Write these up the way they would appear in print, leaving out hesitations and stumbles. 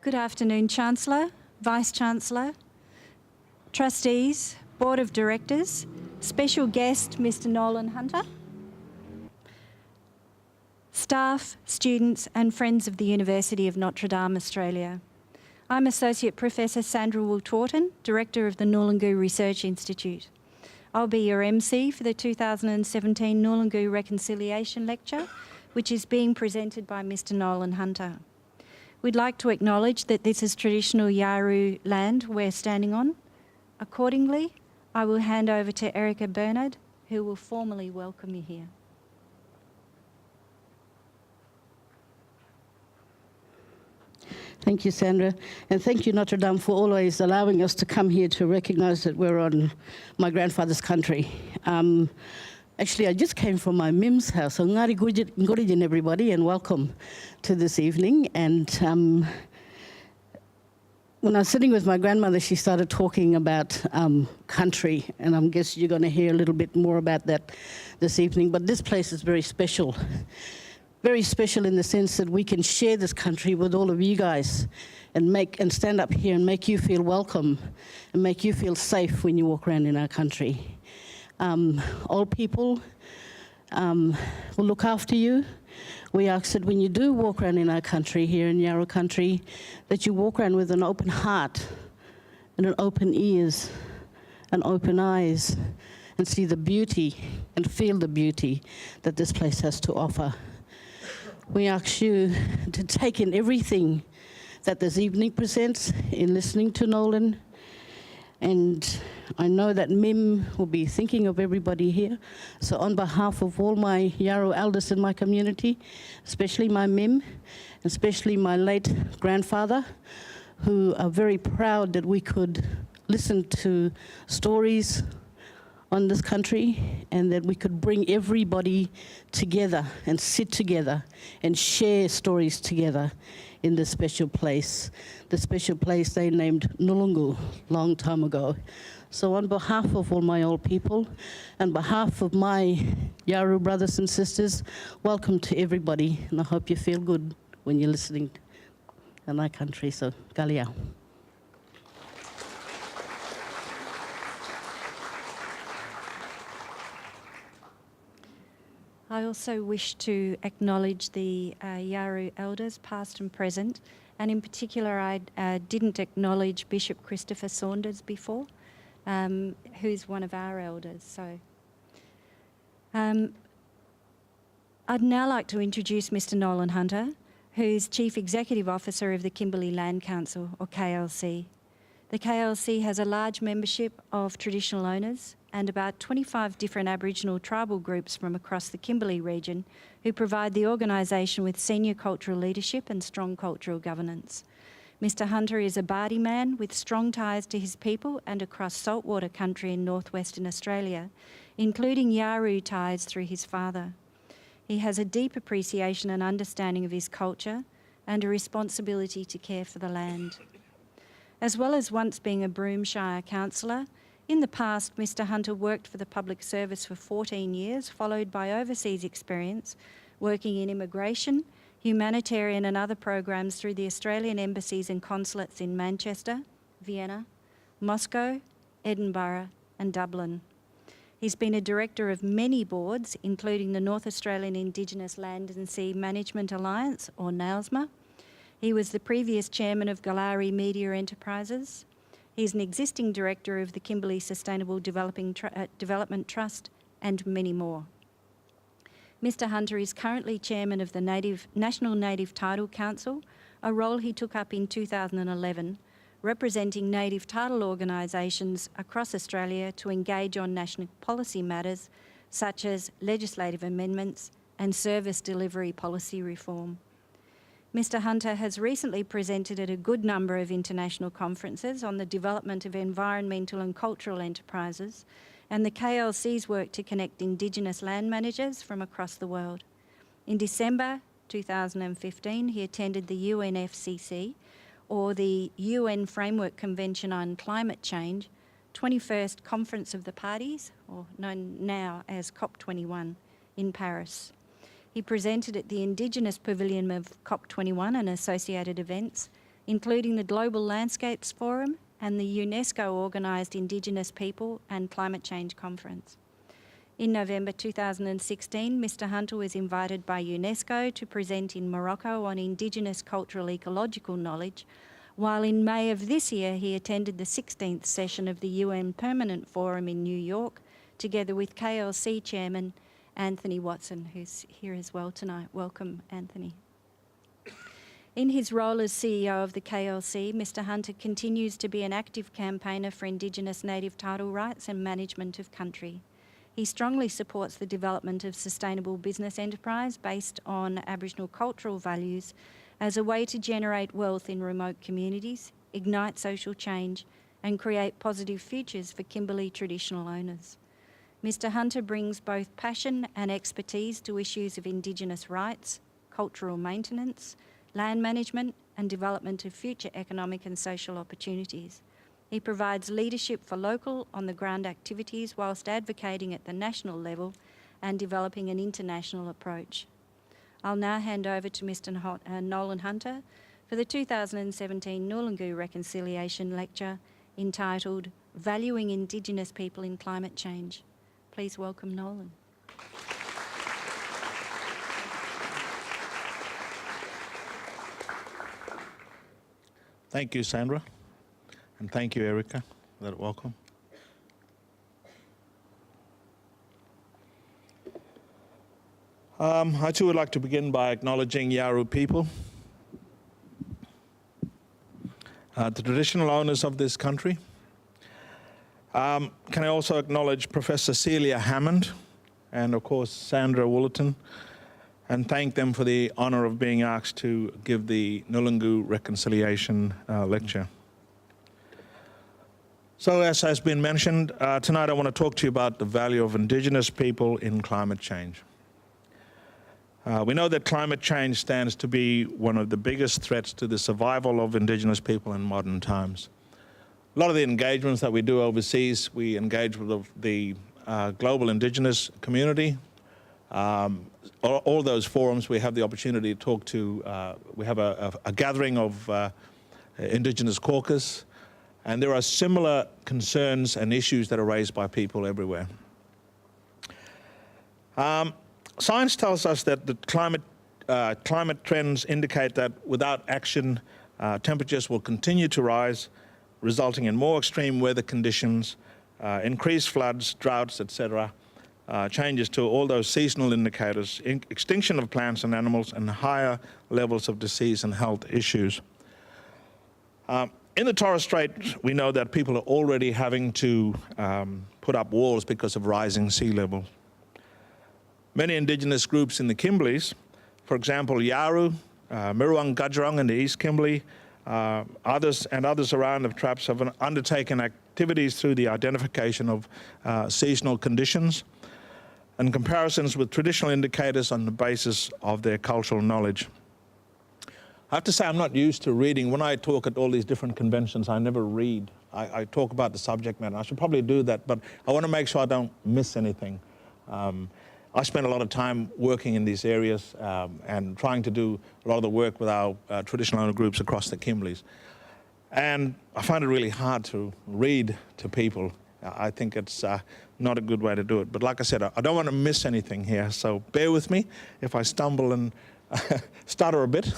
Good afternoon, Chancellor, Vice-Chancellor, Trustees, Board of Directors, special guest Mr Nolan Hunter, staff, students and friends of the University of Notre Dame, Australia. I'm Associate Professor Sandra Wool-Tawton, Director of the Nulungu Research Institute. I'll be your MC for the 2017 Nulungu Reconciliation Lecture, which is being presented by Mr Nolan Hunter. We'd like to acknowledge that this is traditional Yawuru land we're standing on. Accordingly, I will hand over to Erica Bernard, who will formally welcome you here. Thank you, Sandra, and thank you, Notre Dame, for always allowing us to come here to recognise that we're on my grandfather's country. Actually, I just came from my Mim's house, so ngari gujit everybody, and welcome to this evening. And when I was sitting with my grandmother, she started talking about country, and I guess you're going to hear a little bit more about that this evening. But this place is very special in the sense that we can share this country with all of you guys and stand up here and make you feel welcome and make you feel safe when you walk around in our country. Old people will look after you. We ask that when you do walk around in our country, here in Yarra country, that you walk around with an open heart and an open ears and open eyes and see the beauty and feel the beauty that this place has to offer. We ask you to take in everything that this evening presents in listening to Nolan. And I know that Mim will be thinking of everybody here. So on behalf of all my Yarra elders in my community, especially my Mim, especially my late grandfather, who are very proud that we could listen to stories on this country and that we could bring everybody together and sit together and share stories together in this special place. The special place they named Nulungu long time ago. So on behalf of all my old people, and behalf of my Yawuru brothers and sisters, welcome to everybody, and I hope you feel good when you're listening in our country. So, Galia. I also wish to acknowledge the Yawuru elders, past and present, and in particular I didn't acknowledge Bishop Christopher Saunders before, who's one of our elders. So, I'd now like to introduce Mr Nolan Hunter, who's Chief Executive Officer of the Kimberley Land Council, or KLC. The KLC has a large membership of traditional owners and about 25 different Aboriginal tribal groups from across the Kimberley region who provide the organisation with senior cultural leadership and strong cultural governance. Mr Hunter is a Bardi man with strong ties to his people and across saltwater country in northwestern Australia, including Yawuru ties through his father. He has a deep appreciation and understanding of his culture and a responsibility to care for the land. As well as once being a Broome Shire councillor, in the past, Mr Hunter worked for the public service for 14 years, followed by overseas experience, working in immigration, humanitarian and other programs through the Australian embassies and consulates in Manchester, Vienna, Moscow, Edinburgh and Dublin. He's been a director of many boards, including the North Australian Indigenous Land and Sea Management Alliance, or NALSMA. He was the previous chairman of Galari Media Enterprises. He's an existing director of the Kimberley Sustainable Development Trust and many more. Mr Hunter is currently chairman of the National Native Title Council, a role he took up in 2011, representing native title organisations across Australia to engage on national policy matters such as legislative amendments and service delivery policy reform. Mr Hunter has recently presented at a good number of international conferences on the development of environmental and cultural enterprises and the KLC's work to connect Indigenous land managers from across the world. In December 2015, he attended the UNFCCC, or the UN Framework Convention on Climate Change, 21st Conference of the Parties, or known now as COP21, in Paris. He presented at the Indigenous Pavilion of COP21 and associated events, including the Global Landscapes Forum and the UNESCO-organised Indigenous People and Climate Change Conference. In November 2016, Mr. Hunter was invited by UNESCO to present in Morocco on Indigenous cultural ecological knowledge, while in May of this year he attended the 16th session of the UN Permanent Forum in New York, together with KLC Chairman Anthony Watson, who's here as well tonight. Welcome, Anthony. In his role as CEO of the KLC, Mr. Hunter continues to be an active campaigner for Indigenous native title rights and management of country. He strongly supports the development of sustainable business enterprise based on Aboriginal cultural values as a way to generate wealth in remote communities, ignite social change, and create positive futures for Kimberley traditional owners. Mr. Hunter brings both passion and expertise to issues of Indigenous rights, cultural maintenance, land management, and development of future economic and social opportunities. He provides leadership for local, on-the-ground activities whilst advocating at the national level and developing an international approach. I'll now hand over to Mr. Nolan Hunter for the 2017 Nulungu Reconciliation Lecture entitled Valuing Indigenous People in Climate Change. Please welcome Nolan. Thank you, Sandra, and thank you, Erica, for that welcome. I too would like to begin by acknowledging Yawuru people, the traditional owners of this country. Can I also acknowledge Professor Celia Hammond and, of course, Sandra Woollerton, and thank them for the honour of being asked to give the Nulungu Reconciliation Lecture. So, as has been mentioned, tonight I want to talk to you about the value of Indigenous people in climate change. We know that climate change stands to be one of the biggest threats to the survival of Indigenous people in modern times. A lot of the engagements that we do overseas, we engage with the global Indigenous community. All those forums, we have the opportunity to talk to, we have a gathering of Indigenous caucus, and there are similar concerns and issues that are raised by people everywhere. Science tells us that the climate trends indicate that without action, temperatures will continue to rise, resulting in more extreme weather conditions, increased floods, droughts, etc., changes to all those seasonal indicators, extinction of plants and animals, and higher levels of disease and health issues. In the Torres Strait, we know that people are already having to put up walls because of rising sea levels. Many Indigenous groups in the Kimberleys, for example, Yawuru, Mirawang Gudjerong in the East Kimberley, others around the traps have undertaken activities through the identification of seasonal conditions and comparisons with traditional indicators on the basis of their cultural knowledge. I have to say I'm not used to reading. When I talk at all these different conventions, I never read. I talk about the subject matter. I should probably do that, but I want to make sure I don't miss anything. I spend a lot of time working in these areas and trying to do a lot of the work with our traditional owner groups across the Kimberleys. And I find it really hard to read to people. I think it's not a good way to do it. But like I said, I don't want to miss anything here, so bear with me if I stumble and stutter a bit.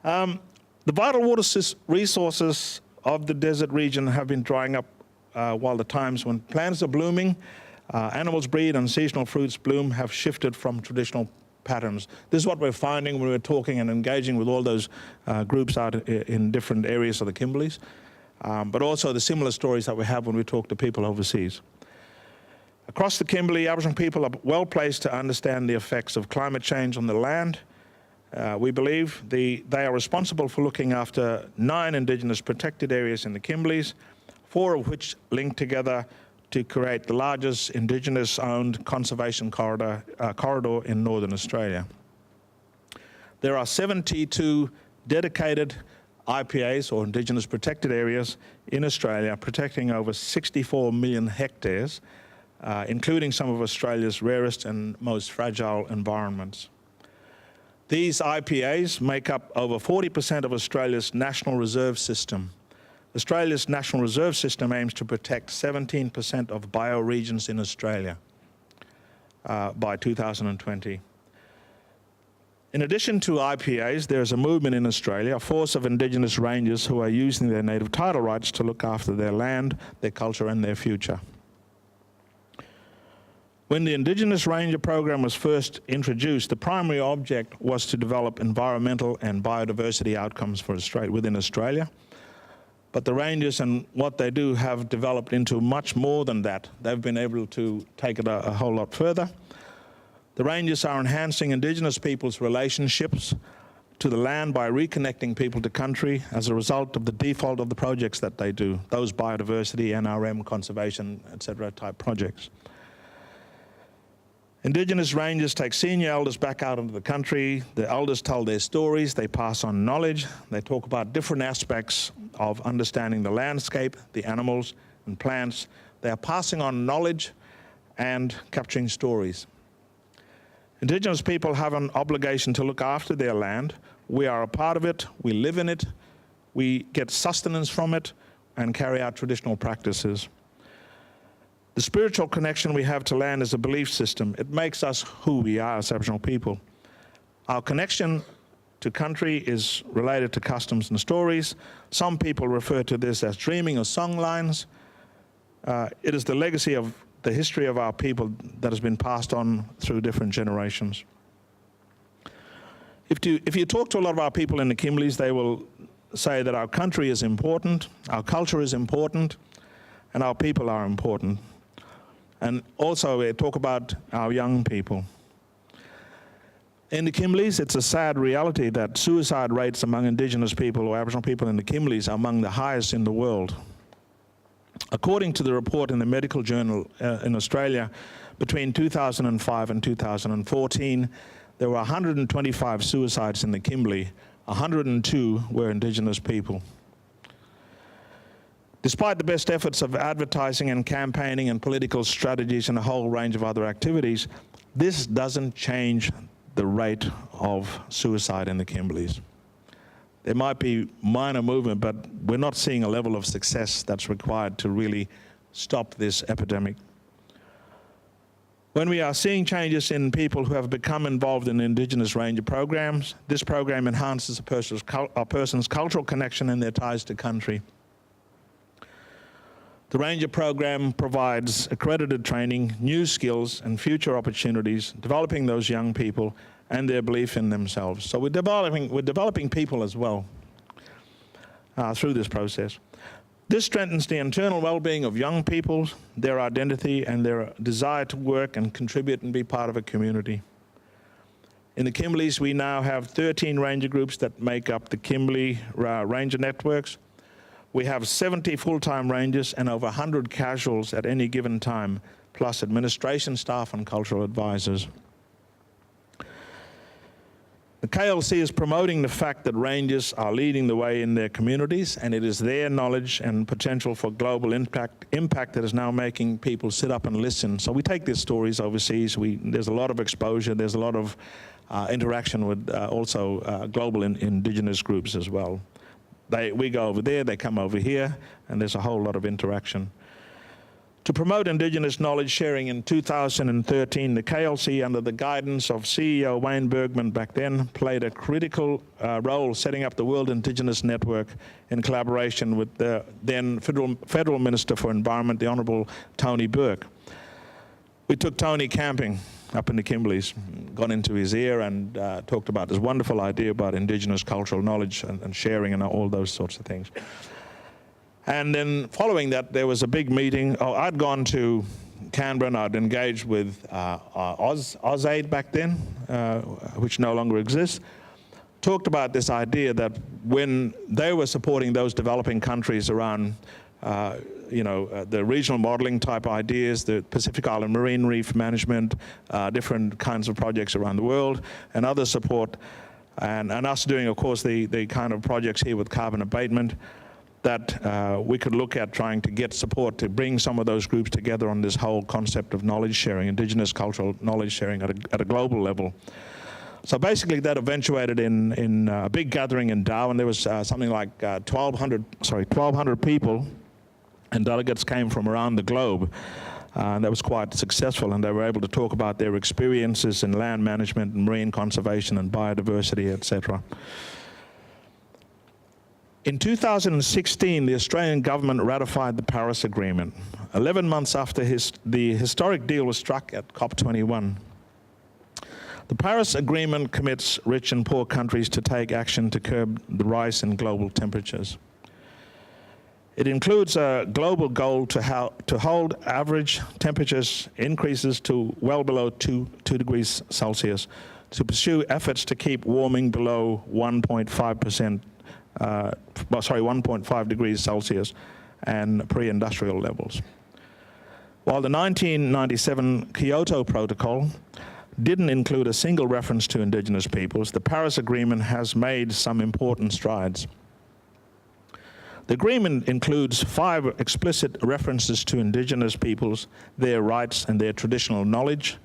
The vital water resources of the desert region have been drying up while the times when plants are blooming, animals breed, and seasonal fruits bloom have shifted from traditional patterns. This is what we're finding when we're talking and engaging with all those groups out in different areas of the Kimberleys, but also the similar stories that we have when we talk to people overseas. Across the Kimberley, Aboriginal people are well placed to understand the effects of climate change on the land. We believe they are responsible for looking after 9 Indigenous protected areas in the Kimberleys, 4 of which link together to create the largest Indigenous-owned conservation corridor in Northern Australia. There are 72 dedicated IPAs, or Indigenous protected areas, in Australia, protecting over 64 million hectares, including some of Australia's rarest and most fragile environments. These IPAs make up over 40% of Australia's National Reserve System. Australia's National Reserve System aims to protect 17% of bioregions in Australia by 2020. In addition to IPAs, there is a movement in Australia, a force of Indigenous rangers who are using their native title rights to look after their land, their culture and their future. When the Indigenous Ranger program was first introduced, the primary object was to develop environmental and biodiversity outcomes for Australia, within Australia. But the Rangers and what they do have developed into much more than that. They've been able to take it a whole lot further. The Rangers are enhancing Indigenous people's relationships to the land by reconnecting people to country as a result of the default of the projects that they do, those biodiversity, NRM, conservation, etc. type projects. Indigenous Rangers take senior elders back out into the country. The elders tell their stories, they pass on knowledge, they talk about different aspects of understanding the landscape, the animals and plants. They are passing on knowledge and capturing stories. Indigenous people have an obligation to look after their land. We are a part of it, we live in it, we get sustenance from it and carry out traditional practices. The spiritual connection we have to land is a belief system. It makes us who we are as Aboriginal people. Our connection to country is related to customs and stories. Some people refer to this as dreaming or songlines. It is the legacy of the history of our people that has been passed on through different generations. If you talk to a lot of our people in the Kimberleys, they will say that our country is important, our culture is important, and our people are important. And also we talk about our young people. In the Kimberleys, it's a sad reality that suicide rates among Indigenous people or Aboriginal people in the Kimberleys are among the highest in the world. According to the report in the Medical Journal in Australia, between 2005 and 2014, there were 125 suicides in the Kimberley. 102 were Indigenous people. Despite the best efforts of advertising and campaigning and political strategies and a whole range of other activities, this doesn't change the rate of suicide in the Kimberleys. There might be minor movement, but we're not seeing a level of success that's required to really stop this epidemic. When we are seeing changes in people who have become involved in Indigenous Ranger programs, this program enhances a person's cultural connection and their ties to country. The Ranger program provides accredited training, new skills and future opportunities, developing those young people and their belief in themselves. So we're developing people as well through this process. This strengthens the internal well-being of young people, their identity and their desire to work and contribute and be part of a community. In the Kimberleys, we now have 13 ranger groups that make up the Kimberley Ranger networks. We have 70 full-time rangers and over 100 casuals at any given time, plus administration staff and cultural advisors. The KLC is promoting the fact that rangers are leading the way in their communities, and it is their knowledge and potential for global impact that is now making people sit up and listen. So we take these stories overseas. There's a lot of exposure. There's a lot of interaction with also global Indigenous groups as well. We go over there, they come over here, and there's a whole lot of interaction. To promote Indigenous knowledge sharing in 2013, the KLC, under the guidance of CEO Wayne Bergman back then, played a critical role setting up the World Indigenous Network in collaboration with the then Federal Minister for Environment, the Honourable Tony Burke. We took Tony camping up in the Kimberleys, got into his ear and talked about this wonderful idea about Indigenous cultural knowledge and sharing and all those sorts of things. And then following that, there was a big meeting. I'd gone to Canberra and I'd engaged with AusAid back then, which no longer exists. Talked about this idea that when they were supporting those developing countries around the regional modeling type ideas, the Pacific Island Marine Reef Management, different kinds of projects around the world, and other support, and us doing, of course, the kind of projects here with carbon abatement, that we could look at trying to get support to bring some of those groups together on this whole concept of knowledge sharing, Indigenous cultural knowledge sharing at a global level. So basically that eventuated in a big gathering in Darwin. There was something like 1,200 people, and delegates came from around the globe. And that was quite successful, and they were able to talk about their experiences in land management and marine conservation and biodiversity, etc. In 2016, the Australian government ratified the Paris Agreement, 11 months after the historic deal was struck at COP21. The Paris Agreement commits rich and poor countries to take action to curb the rise in global temperatures. It includes a global goal to hold average temperatures increases to well below 2 degrees Celsius, to pursue efforts to keep warming below 1.5 degrees Celsius and pre-industrial levels. While the 1997 Kyoto Protocol didn't include a single reference to Indigenous peoples, the Paris Agreement has made some important strides. The agreement includes 5 explicit references to Indigenous peoples, their rights and their traditional knowledge.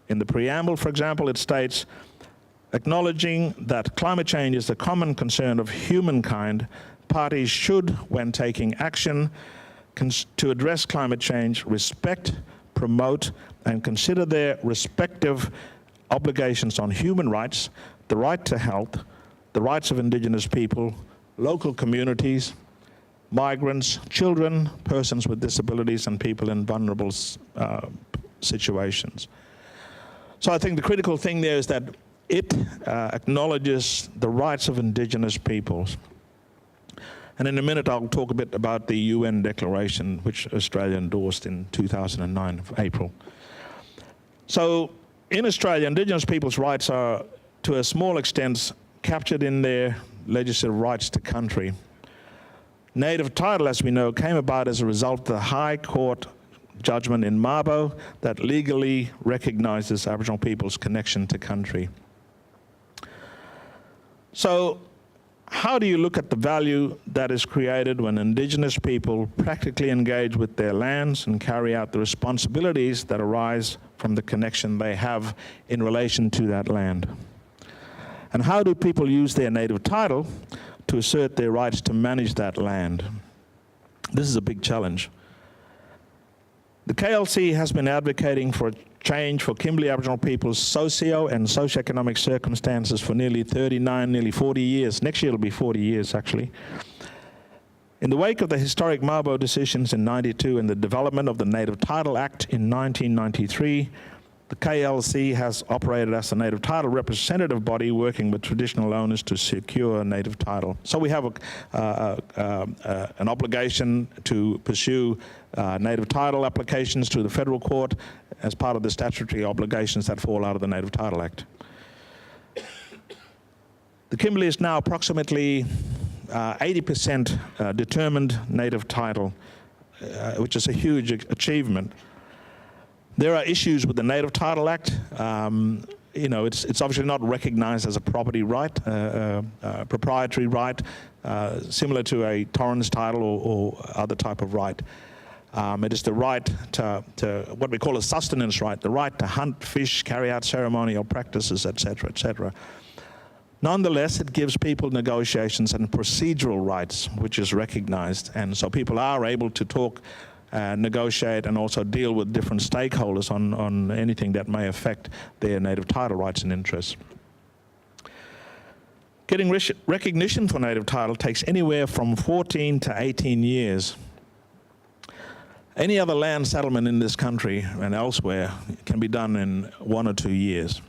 In the preamble, for example, it states, acknowledging that climate change is a common concern of humankind, parties should, when taking action to address climate change, respect, promote, and consider their respective obligations on human rights, the right to health, the rights of Indigenous people, local communities, migrants, children, persons with disabilities, and people in vulnerable situations. So I think the critical thing there is that it acknowledges the rights of Indigenous peoples. And in a minute, I'll talk a bit about the UN Declaration, which Australia endorsed in 2009, April. So in Australia, Indigenous peoples' rights are, to a small extent, captured in their legislative rights to country. Native title, as we know, came about as a result of the High Court judgment in Mabo that legally recognizes Aboriginal people's connection to country. So how do you look at the value that is created when Indigenous people practically engage with their lands and carry out the responsibilities that arise from the connection they have in relation to that land? And how do people use their native title to assert their rights to manage that land? This is a big challenge. The KLC has been advocating for a change for Kimberley Aboriginal people's socio and socioeconomic circumstances for nearly 40 years. Next year it'll be 40 years, actually. In the wake of the historic Mabo decisions in '92 and the development of the Native Title Act in 1993, the KLC has operated as a native title representative body working with traditional owners to secure native title. So we have an obligation to pursue native title applications to the federal court as part of the statutory obligations that fall out of the Native Title Act. The Kimberley is now approximately 80% determined native title, which is a huge achievement. There are issues with the Native Title Act. It's obviously not recognized as a property right, proprietary right, similar to a Torrens title or other type of right. It is the right to what we call a sustenance right, the right to hunt, fish, carry out ceremonial practices, etc., etc. Nonetheless, it gives people negotiations and procedural rights, which is recognized. And so people are able to talk, negotiate, and also deal with different stakeholders on anything that may affect their native title rights and interests. Getting recognition for native title takes anywhere from 14 to 18 years. Any other land settlement in this country and elsewhere can be done in 1 or 2 years.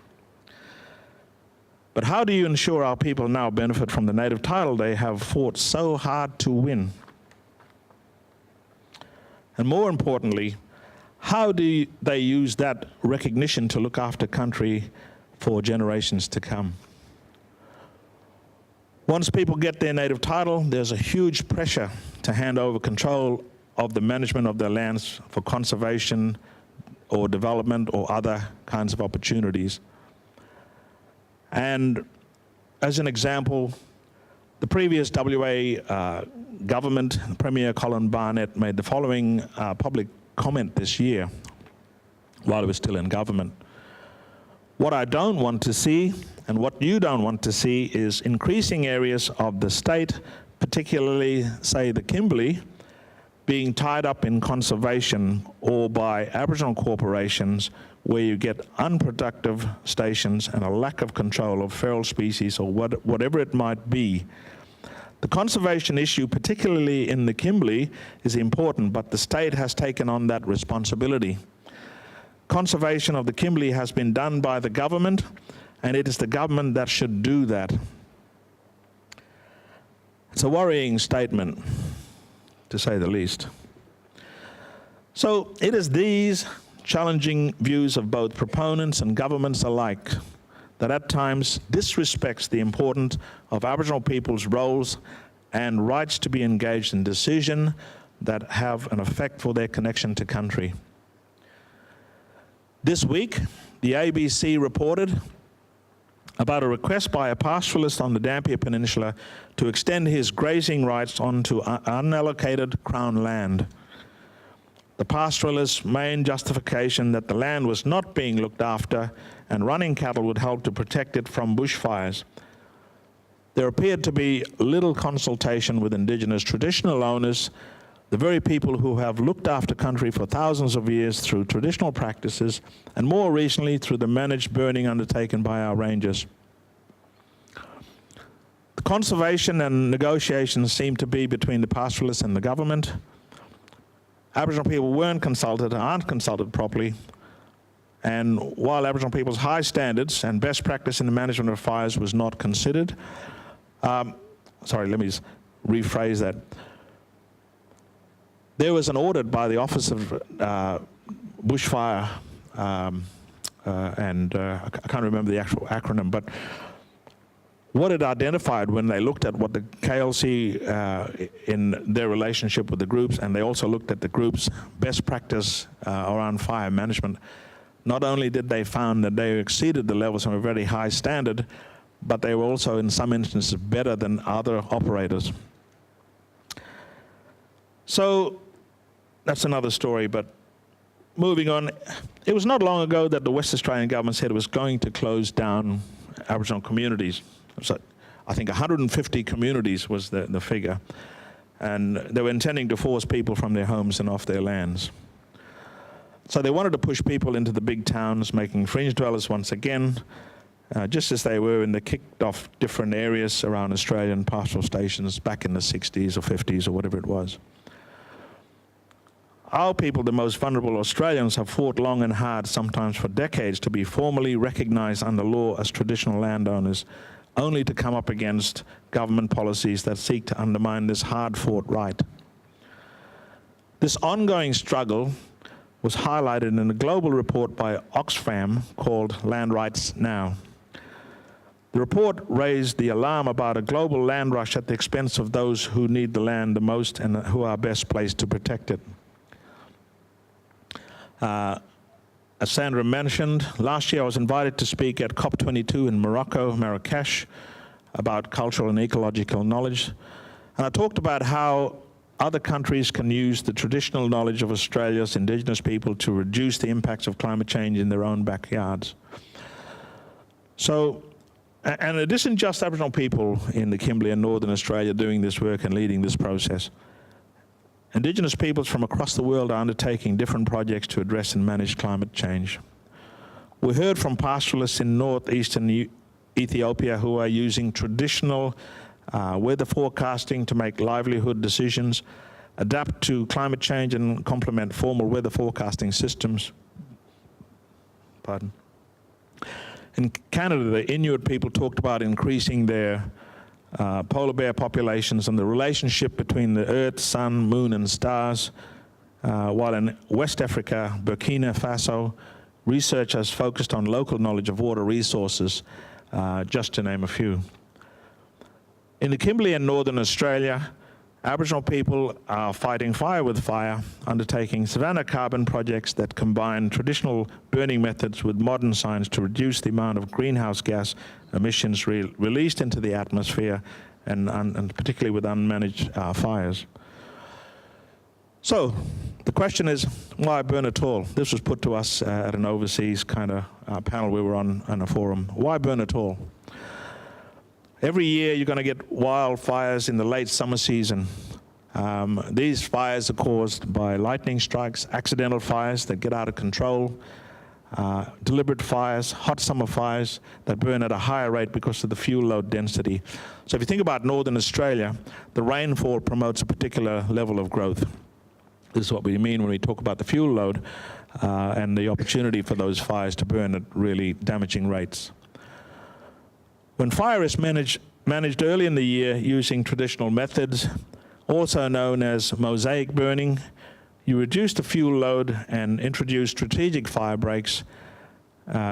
But how do you ensure our people now benefit from the native title they have fought so hard to win? And more importantly, how do they use that recognition to look after country for generations to come? Once people get their native title, there's a huge pressure to hand over control of the management of their lands for conservation or development or other kinds of opportunities. And as an example, the previous WA government, Premier Colin Barnett, made the following public comment this year while he was still in government. What I don't want to see and what you don't want to see is increasing areas of the state, particularly, say, the Kimberley, being tied up in conservation or by Aboriginal corporations where you get unproductive stations and a lack of control of feral species or whatever it might be. The conservation issue, particularly in the Kimberley, is important, but the state has taken on that responsibility. Conservation of the Kimberley has been done by the government, and it is the government that should do that. It's a worrying statement, to say the least. So it is these challenging views of both proponents and governments alike that at times disrespects the importance of Aboriginal people's roles and rights to be engaged in decision that have an effect for their connection to country. This week, the ABC reported about a request by a pastoralist on the Dampier Peninsula to extend his grazing rights onto unallocated Crown land. The pastoralist's main justification that the land was not being looked after and running cattle would help to protect it from bushfires. There appeared to be little consultation with Indigenous traditional owners, the very people who have looked after country for thousands of years through traditional practices, and more recently through the managed burning undertaken by our rangers. The conservation and negotiations seem to be between the pastoralists and the government. Aboriginal people weren't consulted, aren't consulted properly, and while Aboriginal people's high standards and best practice in the management of fires was not considered, sorry, let me just rephrase that. There was an audit by the Office of Bushfire, and I can't remember the actual acronym, but what it identified when they looked at what the KLC in their relationship with the groups, and they also looked at the groups' best practice around fire management, not only did they find that they exceeded the levels of a very high standard, but they were also in some instances better than other operators. So that's another story, but moving on, it was not long ago that the West Australian government said it was going to close down Aboriginal communities. So I think 150 communities was the figure, and they were intending to force people from their homes and off their lands. So they wanted to push people into the big towns, making fringe dwellers once again, just as they were in the kicked off different areas around Australian pastoral stations back in the 60s or 50s or whatever it was. Our people, the most vulnerable Australians, have fought long and hard, sometimes for decades, to be formally recognised under law as traditional landowners, only to come up against government policies that seek to undermine this hard-fought right. This ongoing struggle was highlighted in a global report by Oxfam called Land Rights Now. The report raised the alarm about a global land rush at the expense of those who need the land the most and who are best placed to protect it. As Sandra mentioned, last year I was invited to speak at COP22 in Morocco, Marrakesh, about cultural and ecological knowledge. And I talked about how other countries can use the traditional knowledge of Australia's Indigenous people to reduce the impacts of climate change in their own backyards. So, and it isn't just Aboriginal people in the Kimberley and Northern Australia doing this work and leading this process. Indigenous peoples from across the world are undertaking different projects to address and manage climate change. We heard from pastoralists in northeastern Ethiopia who are using traditional weather forecasting to make livelihood decisions, adapt to climate change and complement formal weather forecasting systems. Pardon. In Canada, the Inuit people talked about increasing their polar bear populations and the relationship between the Earth, Sun, Moon, and stars, while in West Africa, Burkina Faso, researchers focused on local knowledge of water resources, just to name a few. In the Kimberley and Northern Australia, Aboriginal people are fighting fire with fire, undertaking Savanna carbon projects that combine traditional burning methods with modern science to reduce the amount of greenhouse gas emissions released into the atmosphere, and particularly with unmanaged fires. So the question is, why burn at all? This was put to us at an overseas kind of panel we were on a forum. Why burn at all? Every year you're going to get wildfires in the late summer season. These fires are caused by lightning strikes, accidental fires that get out of control, deliberate fires, hot summer fires that burn at a higher rate because of the fuel load density. So if you think about Northern Australia, the rainfall promotes a particular level of growth. This is what we mean when we talk about the fuel load and the opportunity for those fires to burn at really damaging rates. When fire is managed early in the year using traditional methods, also known as mosaic burning, you reduce the fuel load and introduce strategic fire breaks,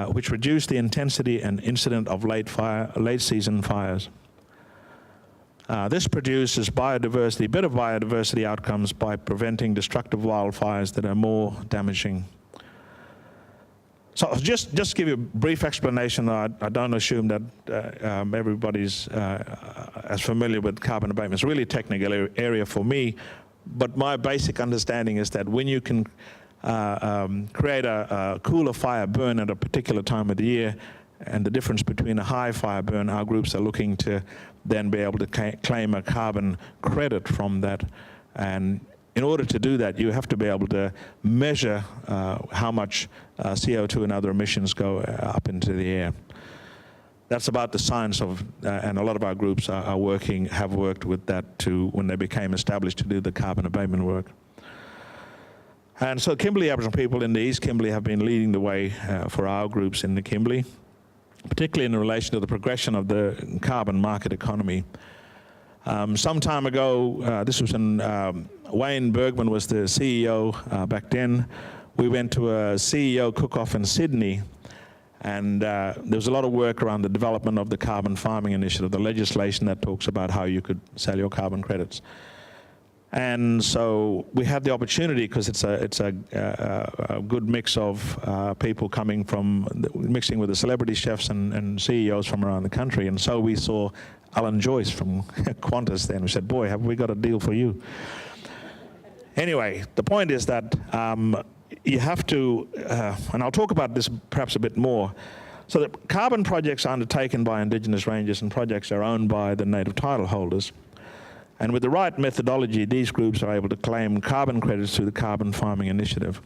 which reduce the intensity and incidence of late season fires. This produces better biodiversity outcomes by preventing destructive wildfires that are more damaging. So I'll just give you a brief explanation. I don't assume that everybody's as familiar with carbon abatement. It's a really technical area for me, but my basic understanding is that when you can create a cooler fire burn at a particular time of the year, and the difference between a high fire burn, our groups are looking to then be able to claim a carbon credit from that. And in order to do that, you have to be able to measure how much CO2 and other emissions go up into the air. That's about the science of, and a lot of our groups have worked with that when they became established to do the carbon abatement work. And so Kimberley Aboriginal people in the East Kimberley have been leading the way for our groups in the Kimberley, particularly in relation to the progression of the carbon market economy. Some time ago, this was in, Wayne Bergman was the CEO back then. We went to a CEO cook-off in Sydney, and there was a lot of work around the development of the carbon farming initiative, the legislation that talks about how you could sell your carbon credits. And so we had the opportunity, because it's a good mix of people coming from, mixing with the celebrity chefs and CEOs from around the country. And so we saw Alan Joyce from Qantas then. We said, boy, have we got a deal for you. Anyway, the point is that you have to, and I'll talk about this perhaps a bit more, so that carbon projects are undertaken by Indigenous rangers and projects are owned by the native title holders. And with the right methodology, these groups are able to claim carbon credits through the Carbon Farming Initiative.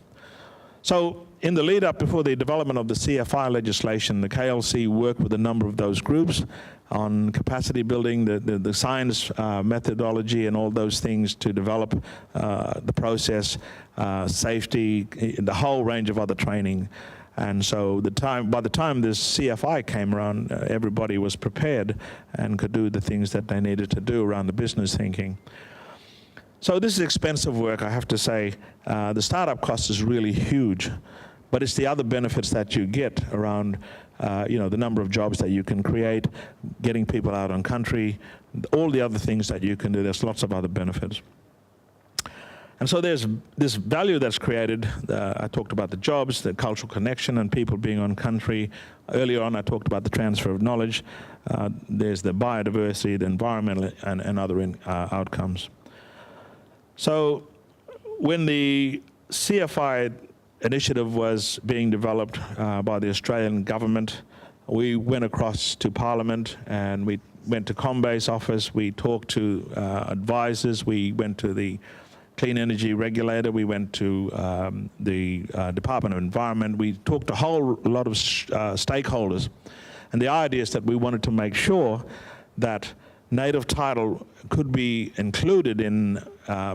So in the lead up before the development of the CFI legislation, the KLC worked with a number of those groups on capacity building, the science methodology and all those things to develop the process, safety, the whole range of other training. And so by the time this CFI came around, everybody was prepared and could do the things that they needed to do around the business thinking. So this is expensive work, I have to say. The startup cost is really huge, but it's the other benefits that you get around the number of jobs that you can create, getting people out on country, all the other things that you can do. There's lots of other benefits. And so there's this value that's created. I talked about the jobs, the cultural connection, and people being on country. Earlier on, I talked about the transfer of knowledge. There's the biodiversity, the environmental, and other outcomes. So when the CFI initiative was being developed by the Australian government, we went across to Parliament and we went to Combay's office. We talked to advisors. We went to the Clean Energy Regulator. We went to the Department of Environment. We talked to a whole lot of stakeholders. And the idea is that we wanted to make sure that native title could be included in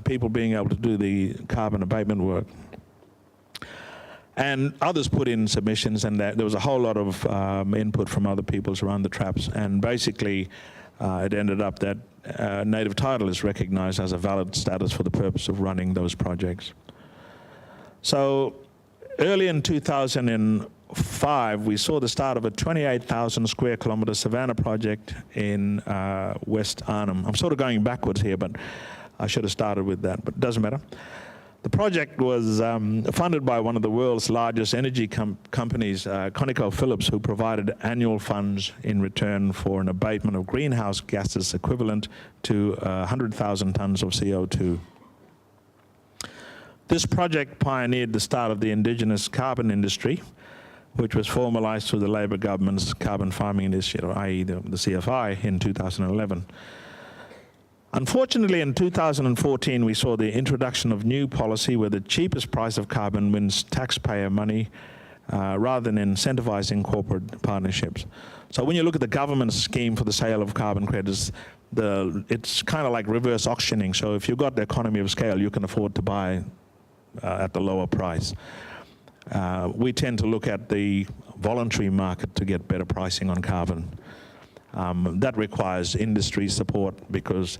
people being able to do the carbon abatement work. And others put in submissions, and there was a whole lot of input from other peoples around the traps. And basically, it ended up that native title is recognized as a valid status for the purpose of running those projects. So early in 2005, we saw the start of a 28,000 square kilometre Savanna Project in West Arnhem. I'm sort of going backwards here, but I should have started with that, but it doesn't matter. The project was funded by one of the world's largest energy companies, ConocoPhillips, who provided annual funds in return for an abatement of greenhouse gases equivalent to 100,000 tonnes of CO2. This project pioneered the start of the Indigenous carbon industry, which was formalized through the Labor government's carbon farming initiative, i.e. the CFI, in 2011. Unfortunately, in 2014, we saw the introduction of new policy where the cheapest price of carbon wins taxpayer money rather than incentivizing corporate partnerships. So when you look at the government's scheme for the sale of carbon credits, it's kind of like reverse auctioning. So if you've got the economy of scale, you can afford to buy at the lower price. We tend to look at the voluntary market to get better pricing on carbon. That requires industry support because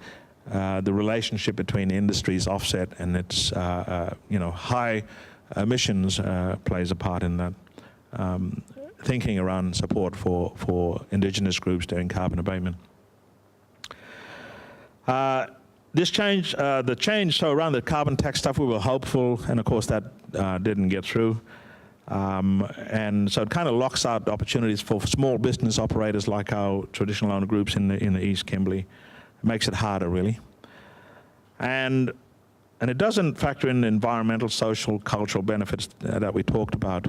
the relationship between industry's offset and its high emissions plays a part in that. Thinking around support for Indigenous groups doing carbon abatement. The change, so around the carbon tax stuff, we were hopeful, and of course that didn't get through. And so it kind of locks out opportunities for small business operators like our traditional owner groups in the East Kimberley. It makes it harder, really. And it doesn't factor in the environmental, social, cultural benefits that we talked about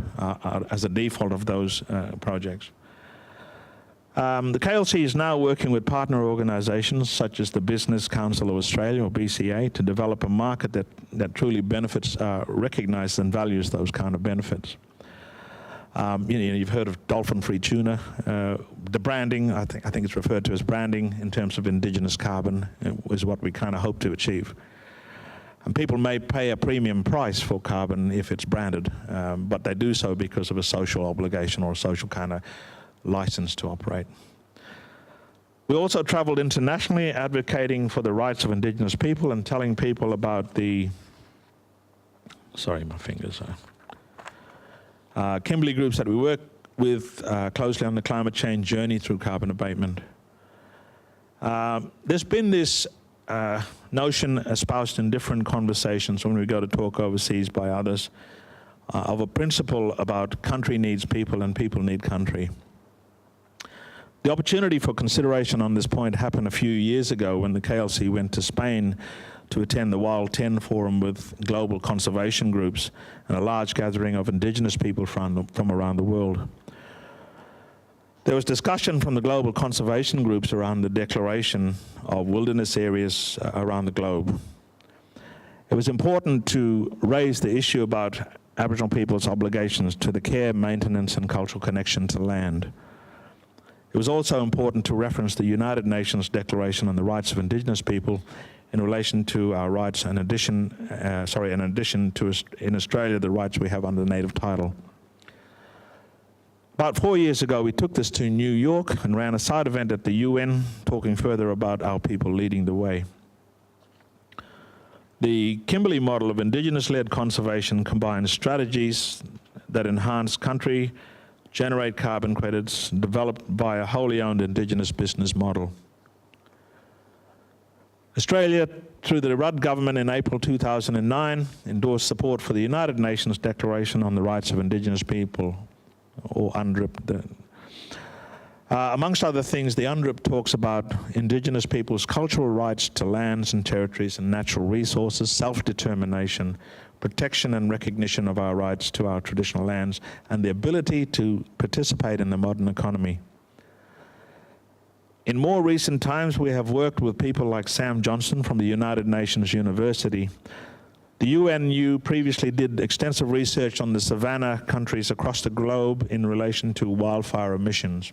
as a default of those projects. The KLC is now working with partner organisations such as the Business Council of Australia, or BCA, to develop a market that truly benefits, recognises and values those kind of benefits. You've heard of dolphin-free tuna. The branding, I think it's referred to as branding in terms of Indigenous carbon, is what we kind of hope to achieve. And people may pay a premium price for carbon if it's branded, but they do so because of a social obligation or a social kind of license to operate. We also travelled internationally advocating for the rights of Indigenous people and telling people about the, Kimberley groups that we work with closely on the climate change journey through carbon abatement. There's been this notion espoused in different conversations when we go to talk overseas by others of a principle about country needs people and people need country. The opportunity for consideration on this point happened a few years ago when the KLC went to Spain to attend the Wild 10 Forum with global conservation groups and a large gathering of Indigenous people from around the world. There was discussion from the global conservation groups around the declaration of wilderness areas around the globe. It was important to raise the issue about Aboriginal people's obligations to the care, maintenance, and cultural connection to land. It was also important to reference the United Nations Declaration on the Rights of Indigenous People in relation to our rights, in addition to, in Australia, the rights we have under the native title. About 4 years ago, we took this to New York and ran a side event at the UN, talking further about our people leading the way. The Kimberley model of Indigenous-led conservation combines strategies that enhance country, generate carbon credits, developed by a wholly owned Indigenous business model. Australia, through the Rudd government in April 2009, endorsed support for the United Nations Declaration on the Rights of Indigenous People, or UNDRIP. Amongst other things, the UNDRIP talks about Indigenous people's cultural rights to lands and territories and natural resources, self-determination, protection and recognition of our rights to our traditional lands, and the ability to participate in the modern economy. In more recent times, we have worked with people like Sam Johnson from the United Nations University. The UNU previously did extensive research on the Savanna countries across the globe in relation to wildfire emissions.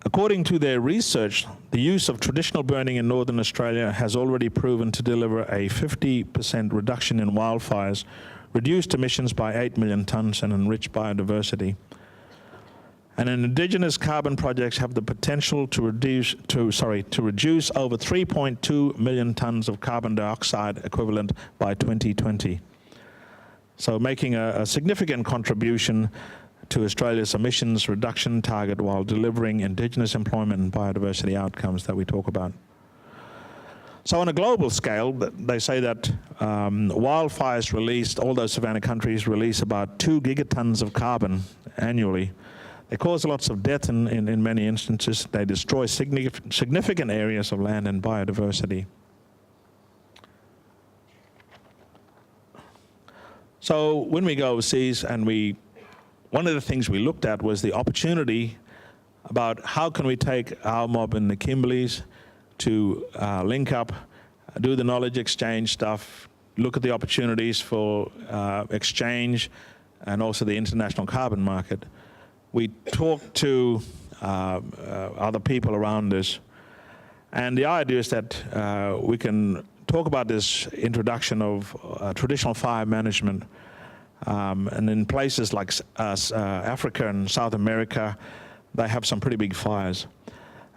According to their research, the use of traditional burning in Northern Australia has already proven to deliver a 50% reduction in wildfires, reduced emissions by 8 million tonnes and enriched biodiversity. And Indigenous carbon projects have the potential to reduce over 3.2 million tonnes of carbon dioxide equivalent by 2020. So making a significant contribution to Australia's emissions reduction target while delivering Indigenous employment and biodiversity outcomes that we talk about. So on a global scale, they say that wildfires released, all those savanna countries release about 2 gigatons of carbon annually. They cause lots of death in many instances. They destroy significant areas of land and biodiversity. So when we go overseas and we one of the things we looked at was the opportunity about how can we take our mob in the Kimberleys to link up, do the knowledge exchange stuff, look at the opportunities for exchange and also the international carbon market. We talked to other people around us, and the idea is that we can talk about this introduction of traditional fire management, and in places like Africa and South America, they have some pretty big fires.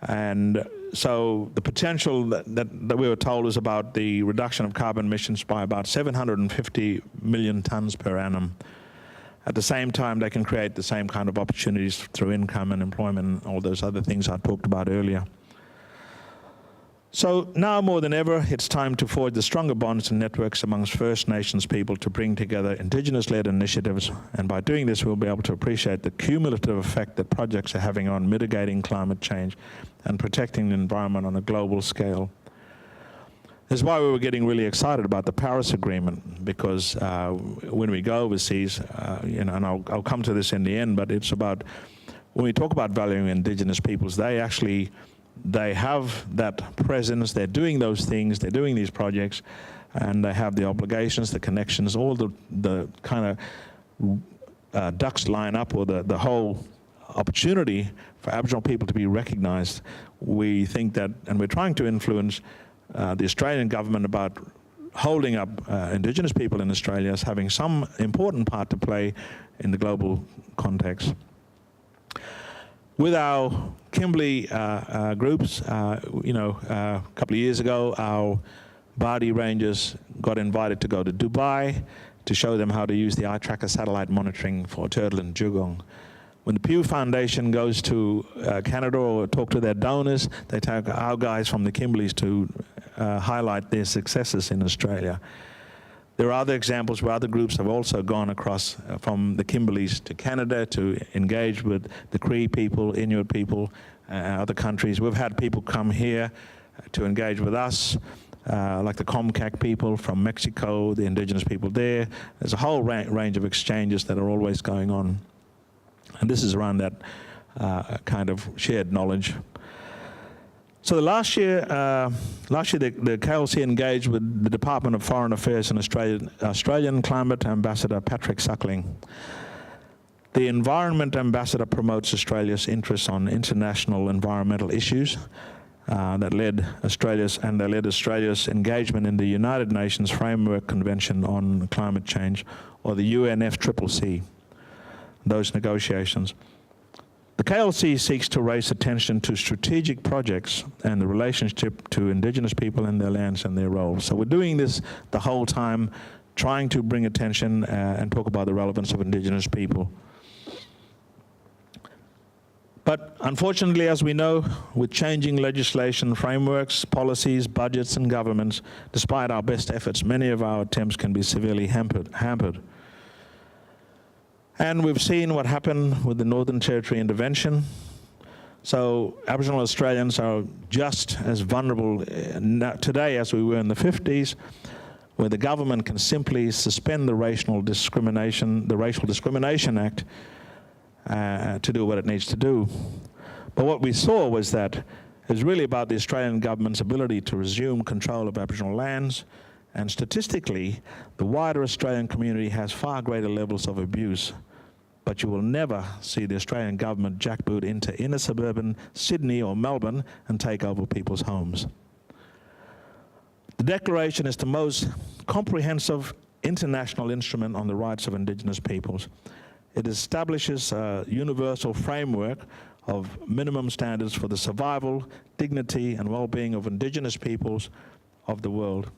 And so the potential that we were told is about the reduction of carbon emissions by about 750 million tons per annum. At the same time, they can create the same kind of opportunities through income and employment and all those other things I talked about earlier. So now more than ever, it's time to forge the stronger bonds and networks amongst First Nations people to bring together Indigenous-led initiatives. And by doing this, we'll be able to appreciate the cumulative effect that projects are having on mitigating climate change and protecting the environment on a global scale. This is why we were getting really excited about the Paris Agreement, because when we go overseas, and I'll come to this in the end, but it's about, when we talk about valuing Indigenous peoples, they have that presence, they're doing those things, they're doing these projects, and they have the obligations, the connections, all the kind of ducks line up, or the whole opportunity for Aboriginal people to be recognized. We think that, and we're trying to influence the Australian government about holding up Indigenous people in Australia as having some important part to play in the global context. With our Kimberley groups, a couple of years ago, our Bardi Rangers got invited to go to Dubai to show them how to use the eye tracker satellite monitoring for turtle and dugong. When the Pew Foundation goes to Canada or talk to their donors, they take our guys from the Kimberleys to highlight their successes in Australia. There are other examples where other groups have also gone across from the Kimberleys to Canada to engage with the Cree people, Inuit people, other countries. We've had people come here to engage with us, like the Comcac people from Mexico, the Indigenous people there. There's a whole range of exchanges that are always going on. And this is around that kind of shared knowledge. So last year the KLC engaged with the Department of Foreign Affairs and Australian Climate Ambassador Patrick Suckling. The Environment Ambassador promotes Australia's interests on international environmental issues that led Australia's engagement in the United Nations Framework Convention on Climate Change, or the UNFCCC, those negotiations. The KLC seeks to raise attention to strategic projects and the relationship to Indigenous people and their lands and their roles. So we're doing this the whole time, trying to bring attention and talk about the relevance of Indigenous people. But unfortunately, as we know, with changing legislation, frameworks, policies, budgets, and governments, despite our best efforts, many of our attempts can be severely hampered. And we've seen what happened with the Northern Territory intervention. So Aboriginal Australians are just as vulnerable today as we were in the 50s, where the government can simply suspend the Racial Discrimination Act to do what it needs to do. But what we saw was that it was really about the Australian government's ability to resume control of Aboriginal lands, and statistically, the wider Australian community has far greater levels of abuse. But you will never see the Australian government jackboot into inner suburban Sydney or Melbourne and take over people's homes. The Declaration is the most comprehensive international instrument on the rights of Indigenous peoples. It establishes a universal framework of minimum standards for the survival, dignity, and well-being of Indigenous peoples of the world.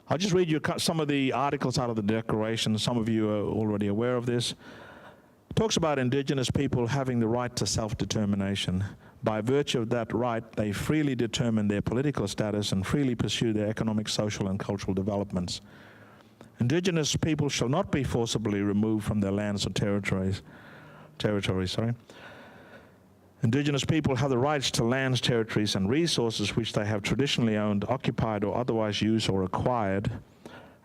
I'll just read you some of the articles out of the Declaration. Some of you are already aware of this. It talks about Indigenous people having the right to self-determination. By virtue of that right, they freely determine their political status and freely pursue their economic, social, and cultural developments. Indigenous people shall not be forcibly removed from their lands or territories. Indigenous people have the rights to lands, territories, and resources which they have traditionally owned, occupied, or otherwise used or acquired.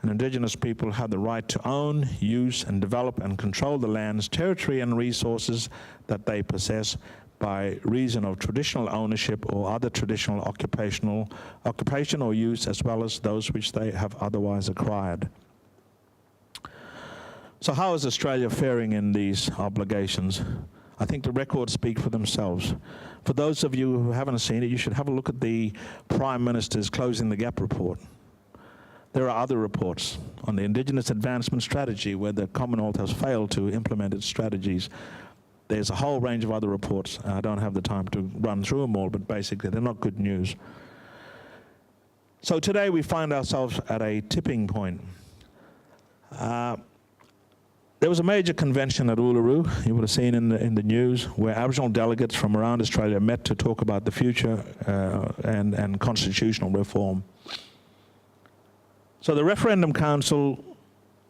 and Indigenous people have the right to own, use, and develop and control the lands, territory, and resources that they possess by reason of traditional ownership or other traditional occupation or use, as well as those which they have otherwise acquired. So how is Australia faring in these obligations? I think the records speak for themselves. For those of you who haven't seen it, you should have a look at the Prime Minister's Closing the Gap report. There are other reports on the Indigenous Advancement Strategy where the Commonwealth has failed to implement its strategies. There's a whole range of other reports. I don't have the time to run through them all, but basically they're not good news. So today we find ourselves at a tipping point. There was a major convention at Uluru, you would have seen in the news, where Aboriginal delegates from around Australia met to talk about the future and constitutional reform. So the Referendum Council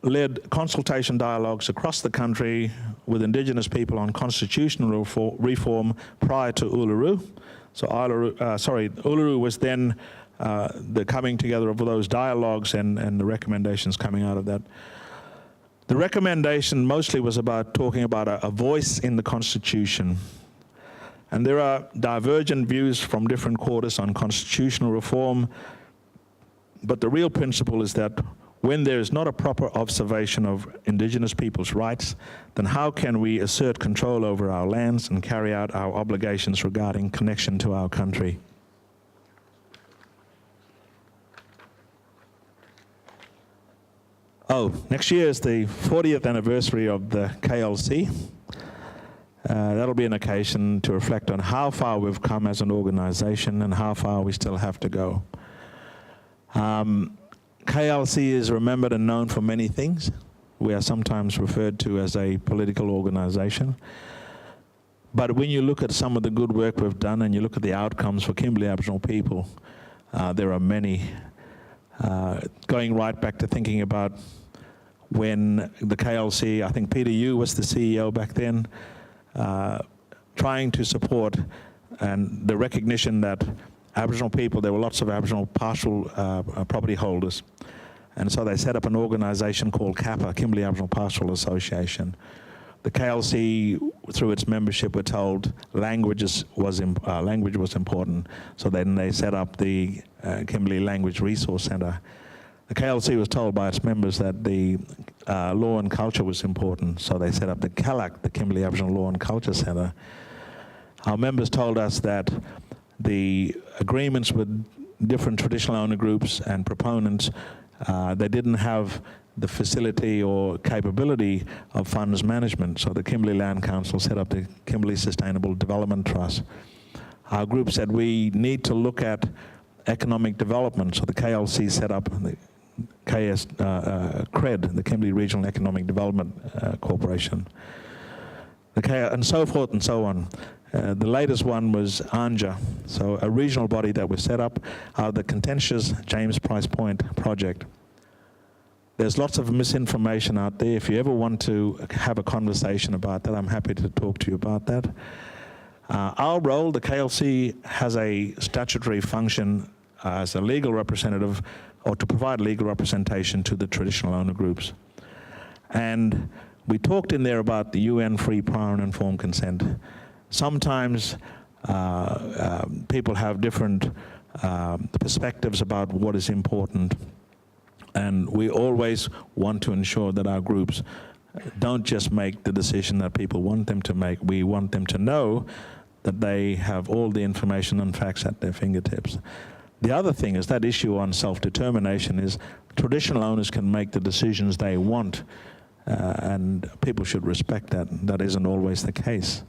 led consultation dialogues across the country with Indigenous people on constitutional reform prior to Uluru. So Uluru was then the coming together of those dialogues and the recommendations coming out of that. The recommendation mostly was about talking about a voice in the Constitution. And there are divergent views from different quarters on constitutional reform, but the real principle is that when there is not a proper observation of Indigenous people's rights, then how can we assert control over our lands and carry out our obligations regarding connection to our country? Oh, next year is the 40th anniversary of the KLC. That'll be an occasion to reflect on how far we've come as an organization and how far we still have to go. KLC is remembered and known for many things. We are sometimes referred to as a political organization. But when you look at some of the good work we've done and you look at the outcomes for Kimberley Aboriginal people, there are many. Going right back to thinking about when the KLC, I think Peter Yu was the CEO back then, trying to support and the recognition that Aboriginal people, there were lots of Aboriginal partial property holders. And so they set up an organization called CAPA, Kimberley Aboriginal Pastoral Association. The KLC, through its membership, were told language was important. So then they set up the Kimberley Language Resource Centre. The KLC was told by its members that the law and culture was important. So they set up the KALAC, the Kimberley Aboriginal Law and Culture Centre. Our members told us that the agreements with different traditional owner groups and proponents, they didn't have the facility or capability of funds management. So the Kimberley Land Council set up the Kimberley Sustainable Development Trust. Our group said we need to look at economic development. So the KLC set up the CRED, the Kimberley Regional Economic Development Corporation. And so forth and so on. The latest one was ANJA, so a regional body that was set up out of the contentious James Price Point project. There's lots of misinformation out there. If you ever want to have a conversation about that, I'm happy to talk to you about that. Our role, the KLC, has a statutory function as a legal representative or to provide legal representation to the traditional owner groups. And we talked in there about the UN free, prior and informed consent. Sometimes people have different perspectives about what is important. And we always want to ensure that our groups don't just make the decision that people want them to make. We want them to know that they have all the information and facts at their fingertips. The other thing is that issue on self-determination is traditional owners can make the decisions they want, and people should respect that. That isn't always the case.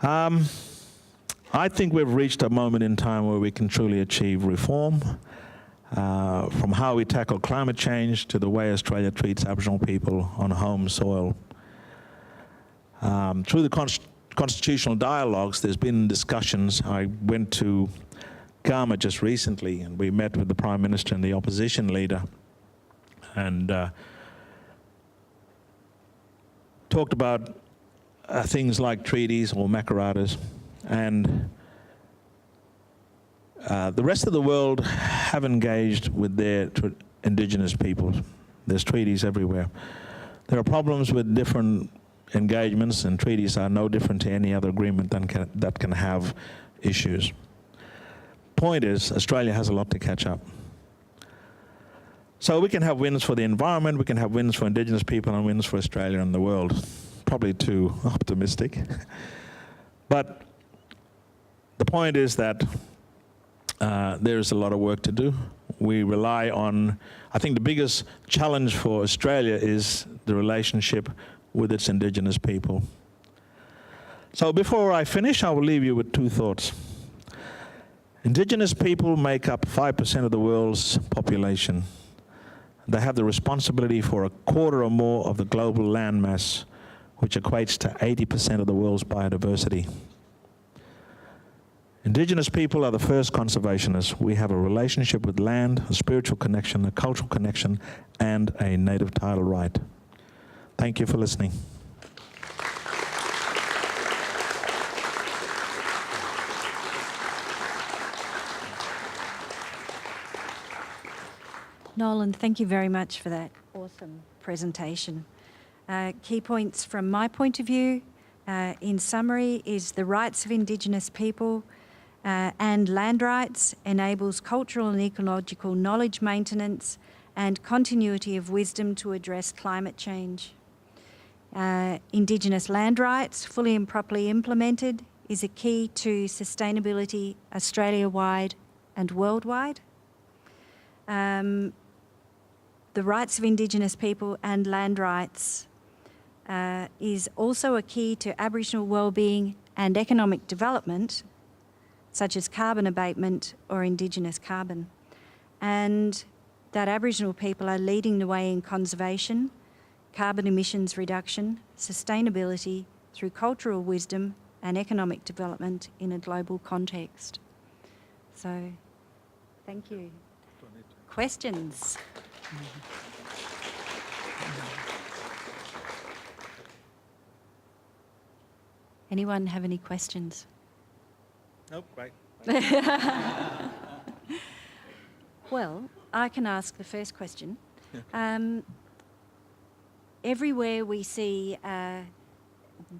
I think we've reached a moment in time where we can truly achieve reform, from how we tackle climate change to the way Australia treats Aboriginal people on home soil. Through the constitutional dialogues, there's been discussions. I went to Gama just recently, and we met with the Prime Minister and the opposition leader, and talked about things like treaties or makaratas, and the rest of the world have engaged with their Indigenous peoples. There's treaties everywhere. There are problems with different engagements, and treaties are no different to any other agreement that can have issues. Point is, Australia has a lot to catch up. So we can have wins for the environment, we can have wins for Indigenous people, and wins for Australia and the world. Probably too optimistic. But the point is that there's a lot of work to do. We rely on, I think the biggest challenge for Australia is the relationship with its Indigenous people. So before I finish, I will leave you with two thoughts. Indigenous people make up 5% of the world's population. They have the responsibility for a quarter or more of the global landmass, which equates to 80% of the world's biodiversity. Indigenous people are the first conservationists. We have a relationship with land, a spiritual connection, a cultural connection, and a native title right. Thank you for listening. Nolan, thank you very much for that awesome presentation. Key points from my point of view, in summary, is the rights of Indigenous people and land rights enables cultural and ecological knowledge maintenance and continuity of wisdom to address climate change. Indigenous land rights, fully and properly implemented, is a key to sustainability Australia-wide and worldwide. The rights of Indigenous people and land rights is also a key to Aboriginal wellbeing and economic development, such as carbon abatement or Indigenous carbon. And that Aboriginal people are leading the way in conservation, carbon emissions reduction, sustainability through cultural wisdom and economic development in a global context. So, thank you. Questions? Anyone have any questions? Nope, right. Well, I can ask the first question. Everywhere we see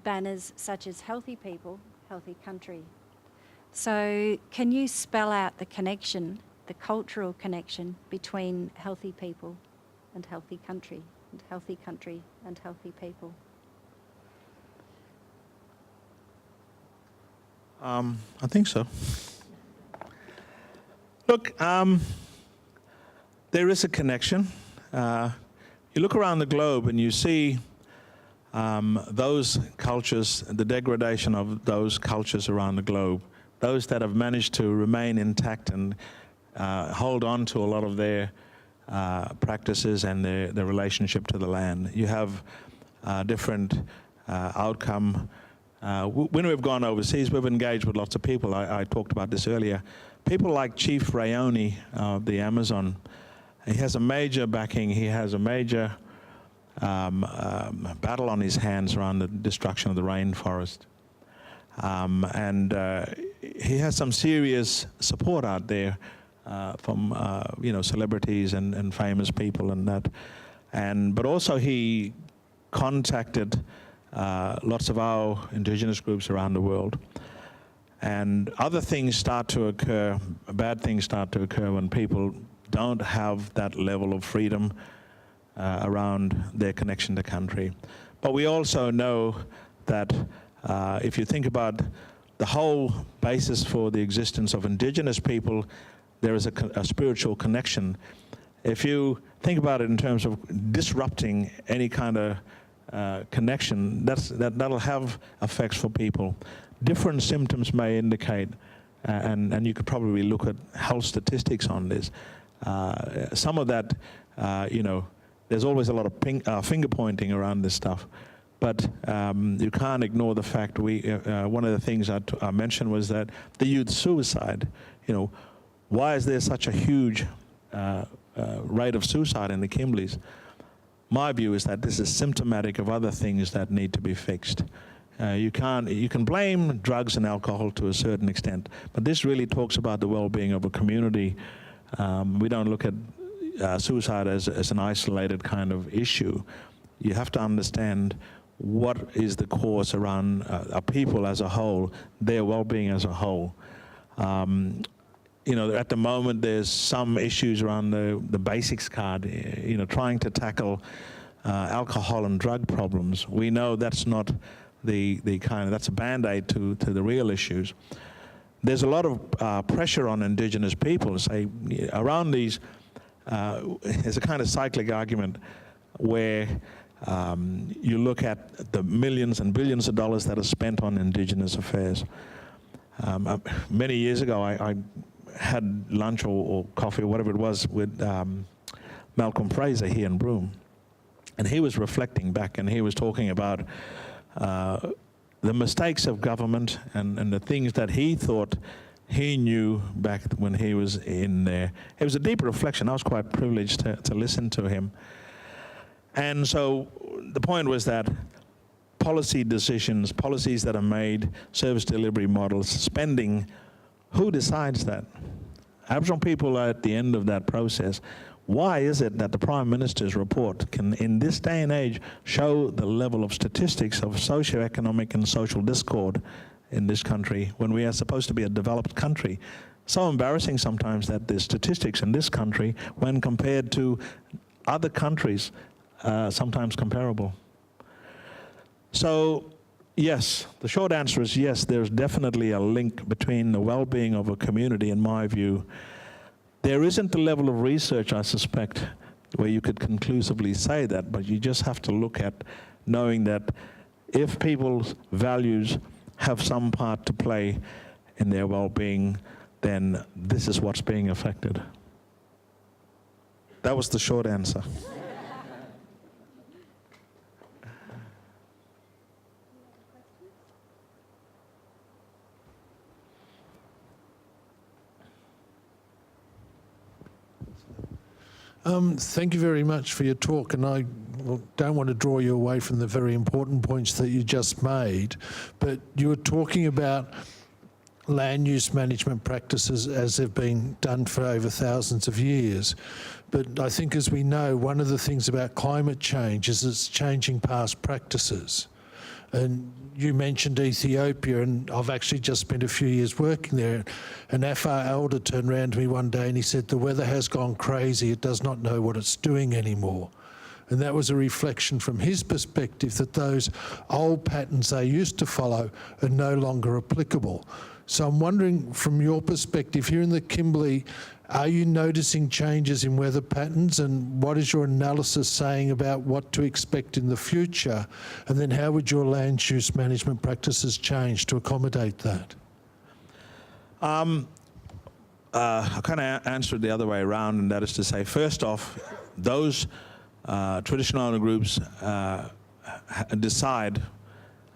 banners such as healthy people, healthy country. So can you spell out the connection, the cultural connection between healthy people and healthy country, and healthy country and healthy people? I think so. Look, there is a connection. You look around the globe and you see those cultures, the degradation of those cultures around the globe, those that have managed to remain intact and hold on to a lot of their practices and their relationship to the land. You have different outcome. When we've gone overseas, we've engaged with lots of people. I talked about this earlier. People like Chief Rayoni of the Amazon. He has a major backing. He has a major battle on his hands around the destruction of the rainforest. And he has some serious support out there from celebrities and famous people and that. But also he contacted lots of our Indigenous groups around the world. And other things start to occur, bad things start to occur when people don't have that level of freedom around their connection to country. But we also know that if you think about the whole basis for the existence of Indigenous people, there is a spiritual connection. If you think about it in terms of disrupting any kind of connection, that'll have effects for people. Different symptoms may indicate, and you could probably look at health statistics on this. Some of that, there's always a lot of finger pointing around this stuff, but you can't ignore the fact one of the things I mentioned was that the youth suicide. Why is there such a huge rate of suicide in the Kimberleys? My view is that this is symptomatic of other things that need to be fixed. You can blame drugs and alcohol to a certain extent, but this really talks about the well-being of a community. We don't look at suicide as an isolated kind of issue. You have to understand what is the cause around a people as a whole, their well-being as a whole. You know, at the moment there's some issues around the basics card, you know, trying to tackle alcohol and drug problems. We know that's not the kind of, that's a band-aid to the real issues. There's a lot of pressure on Indigenous people to say around these, there's a kind of cyclic argument where you look at the millions and billions of dollars that are spent on Indigenous affairs. Many years ago, I had lunch or coffee or whatever it was with Malcolm Fraser here in Broome. And he was reflecting back, and he was talking about the mistakes of government and the things that he thought he knew back when he was in there. It was a deep reflection. I was quite privileged to listen to him. And so the point was that policy decisions, policies that are made, service delivery models, spending, who decides that? Aboriginal people are at the end of that process. Why is it that the Prime Minister's report can, in this day and age, show the level of statistics of socioeconomic and social discord in this country when we are supposed to be a developed country? So embarrassing sometimes that the statistics in this country, when compared to other countries, sometimes comparable. So, yes, the short answer is yes, there's definitely a link between the well-being of a community, in my view. There isn't the level of research, I suspect, where you could conclusively say that, but you just have to look at knowing that if people's values have some part to play in their well-being, then this is what's being affected. That was the short answer. Thank you very much for your talk, and I don't want to draw you away from the very important points that you just made, but you were talking about land use management practices as they've been done for over thousands of years. But I think, as we know, one of the things about climate change is it's changing past practices. And you mentioned Ethiopia, and I've actually just spent a few years working there. An Afar elder turned around to me one day and he said, the weather has gone crazy, it does not know what it's doing anymore. And that was a reflection from his perspective that those old patterns they used to follow are no longer applicable. So I'm wondering, from your perspective here in the Kimberley, are you noticing changes in weather patterns, and what is your analysis saying about what to expect in the future? And then how would your land use management practices change to accommodate that? I kind of answered the other way around, and that is to say, first off, those traditional owner groups decide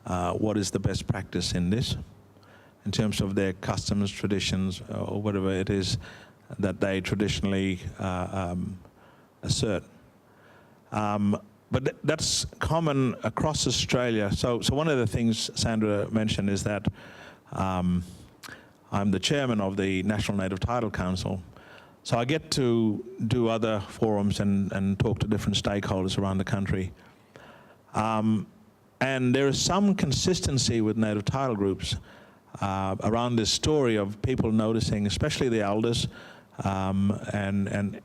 what is the best practice in this, in terms of their customs, traditions, or whatever it is that they traditionally assert. But that's common across Australia. So one of the things Sandra mentioned is that I'm the chairman of the National Native Title Council. So I get to do other forums and talk to different stakeholders around the country. And there is some consistency with native title groups around this story of people noticing, especially the elders, and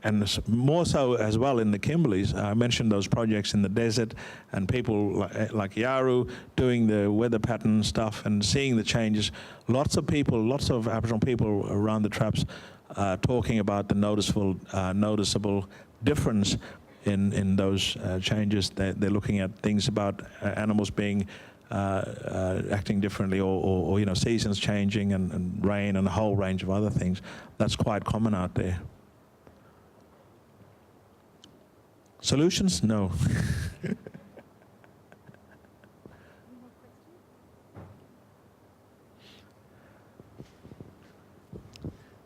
more so as well in the Kimberleys. I mentioned those projects in the desert, and people like Yaru doing the weather pattern stuff and seeing the changes. Lots of people, lots of Aboriginal people around the traps talking about the noticeable difference in those changes. They're looking at things about animals being acting differently, or you know, seasons changing, and rain, and a whole range of other things. That's quite common out there. Solutions? No.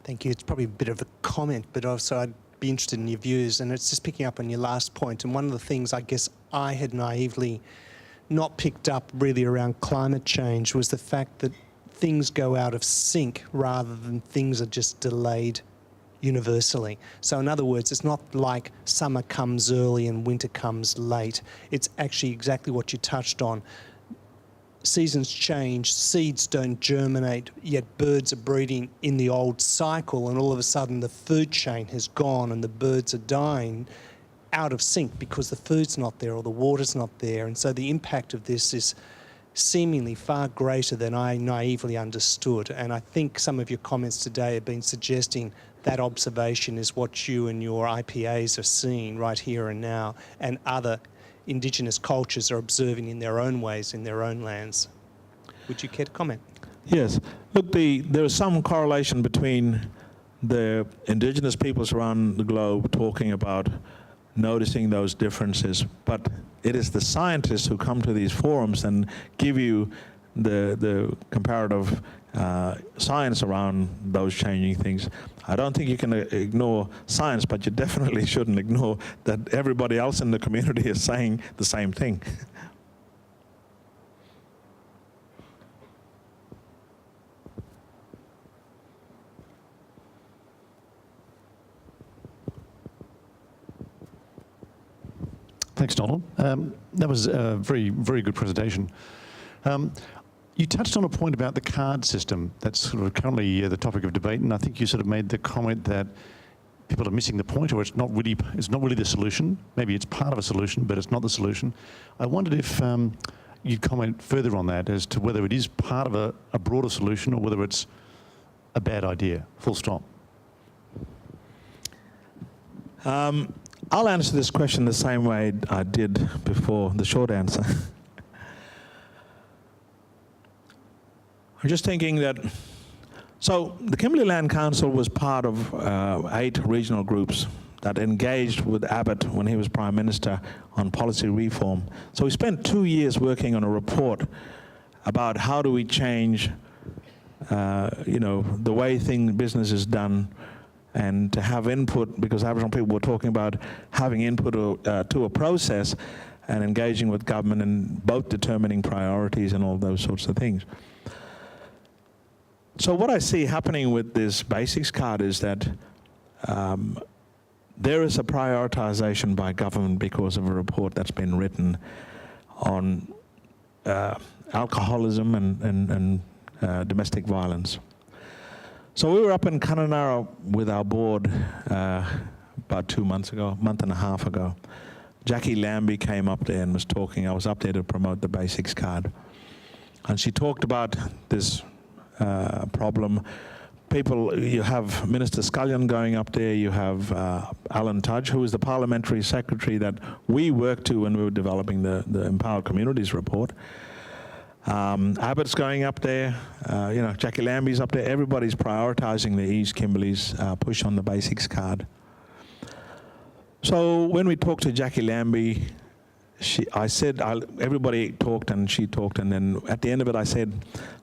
Thank you. It's probably a bit of a comment, but also I'd be interested in your views, and it's just picking up on your last point. And one of the things I guess I had naively not picked up really around climate change was the fact that things go out of sync rather than things are just delayed universally. So in other words, it's not like summer comes early and winter comes late. It's actually exactly what you touched on. Seasons change, seeds don't germinate, yet birds are breeding in the old cycle, and all of a sudden the food chain has gone and the birds are dying out of sync because the food's not there or the water's not there. And so the impact of this is seemingly far greater than I naively understood. And I think some of your comments today have been suggesting that observation is what you and your IPAs are seeing right here and now, and other Indigenous cultures are observing in their own ways in their own lands. Would you care to comment? Yes. Look, there is some correlation between the Indigenous peoples around the globe talking about noticing those differences, but it is the scientists who come to these forums and give you the comparative science around those changing things. I don't think you can ignore science, but you definitely shouldn't ignore that everybody else in the community is saying the same thing. Thanks, Donald. That was a very, very good presentation. You touched on a point about the card system that's sort of currently the topic of debate, and I think you sort of made the comment that people are missing the point, or it's not really the solution. Maybe it's part of a solution, but it's not the solution. I wondered if you'd comment further on that as to whether it is part of a broader solution or whether it's a bad idea, full stop. I'll answer this question the same way I did before, the short answer. I'm just thinking that, so the Kimberley Land Council was part of 8 regional groups that engaged with Abbott when he was Prime Minister on policy reform. So we spent 2 years working on a report about how do we change, the way business is done, and to have input, because Aboriginal people were talking about having input to a process and engaging with government and both determining priorities and all those sorts of things. So what I see happening with this basics card is that there is a prioritization by government because of a report that's been written on alcoholism and domestic violence. So we were up in Kununurra with our board about 2 months ago, a month and a half ago. Jackie Lambie came up there and was talking. I was up there to promote the basics card. And she talked about this problem. People, you have Minister Scullion going up there, you have Alan Tudge, who is the parliamentary secretary that we worked to when we were developing the Empowered Communities report. Abbott's going up there, Jackie Lambie's up there. Everybody's prioritizing the East Kimberley's push on the basics card. So when we talked to Jackie Lambie, everybody talked and she talked, and then at the end of it I said,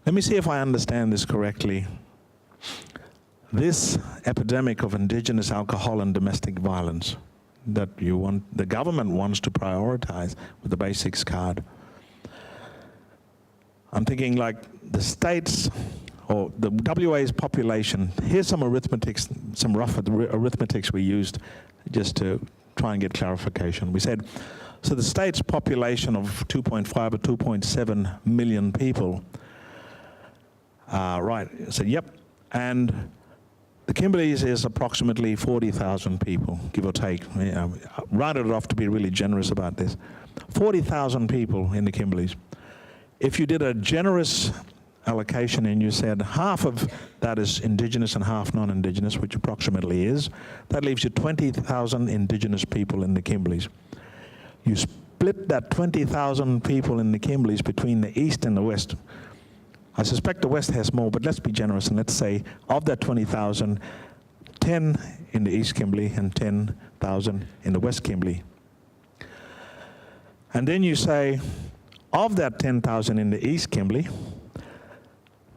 let me see if I understand this correctly. This epidemic of Indigenous alcohol and domestic violence that the government wants to prioritize with the basics card. I'm thinking like the states or the WA's population. Here's some arithmetics, some rough arithmetics we used just to try and get clarification. We said, so the state's population of 2.5 or 2.7 million people, right, I said, yep, and the Kimberleys is approximately 40,000 people, give or take. Rounded it off to be really generous about this. 40,000 people in the Kimberleys. If you did a generous allocation and you said half of that is Indigenous and half non-Indigenous, which approximately is, that leaves you 20,000 Indigenous people in the Kimberleys. You split that 20,000 people in the Kimberleys between the East and the West. I suspect the West has more, but let's be generous and let's say of that 20,000, 10 in the East Kimberley and 10,000 in the West Kimberley. And then you say, of that 10,000 in the East Kimberley,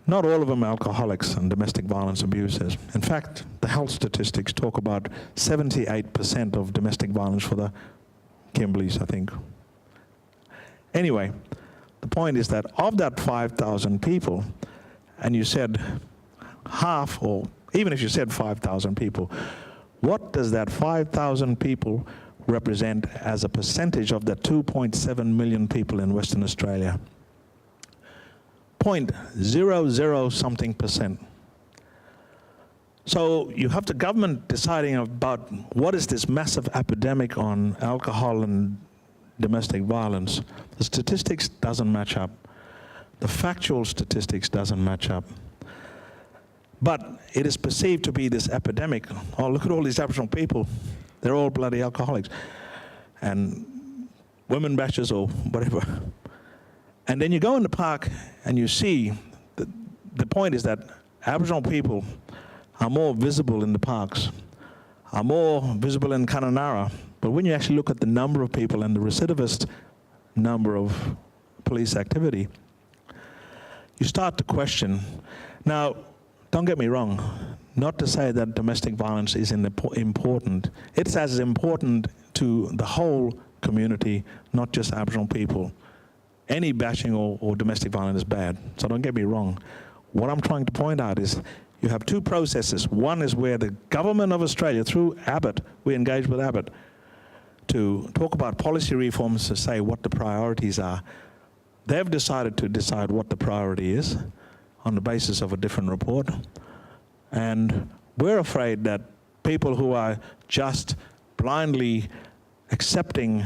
not all of them are alcoholics and domestic violence abusers. In fact, the health statistics talk about 78% of domestic violence for the Kimberleys, I think. Anyway, the point is that of that 5,000 people, and you said half or even if you said 5,000 people, what does that 5,000 people represent as a percentage of the 2.7 million people in Western Australia? 0.00 something percent. So you have the government deciding about what is this massive epidemic on alcohol and domestic violence. The statistics doesn't match up. The factual statistics doesn't match up. But it is perceived to be this epidemic. Oh, look at all these Aboriginal people. They're all bloody alcoholics. And women bashers or whatever. And then you go in the park and you see, the point is that Aboriginal people are more visible in the parks, are more visible in Kununurra. But when you actually look at the number of people and the recidivist number of police activity, you start to question. Now, don't get me wrong, not to say that domestic violence isn't important. It's as important to the whole community, not just Aboriginal people. Any bashing or domestic violence is bad, so don't get me wrong. What I'm trying to point out is you have two processes. One is where the government of Australia, through Abbott, we engage with Abbott, to talk about policy reforms to say what the priorities are. They've decided to decide what the priority is on the basis of a different report. And we're afraid that people who are just blindly accepting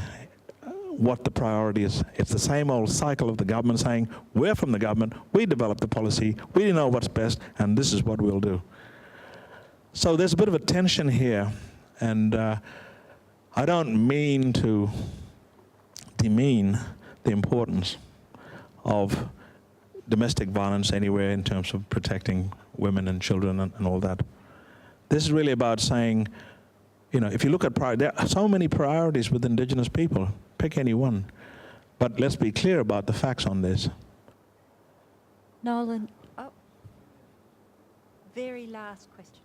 what the priority is, it's the same old cycle of the government saying, we're from the government, we develop the policy, we know what's best, and this is what we'll do. So there's a bit of a tension here, and I don't mean to demean the importance of domestic violence anywhere in terms of protecting women and children and all that. This is really about saying, you know, if you look at there are so many priorities with Indigenous people, pick any one. But let's be clear about the facts on this. Nolan, oh, very last question.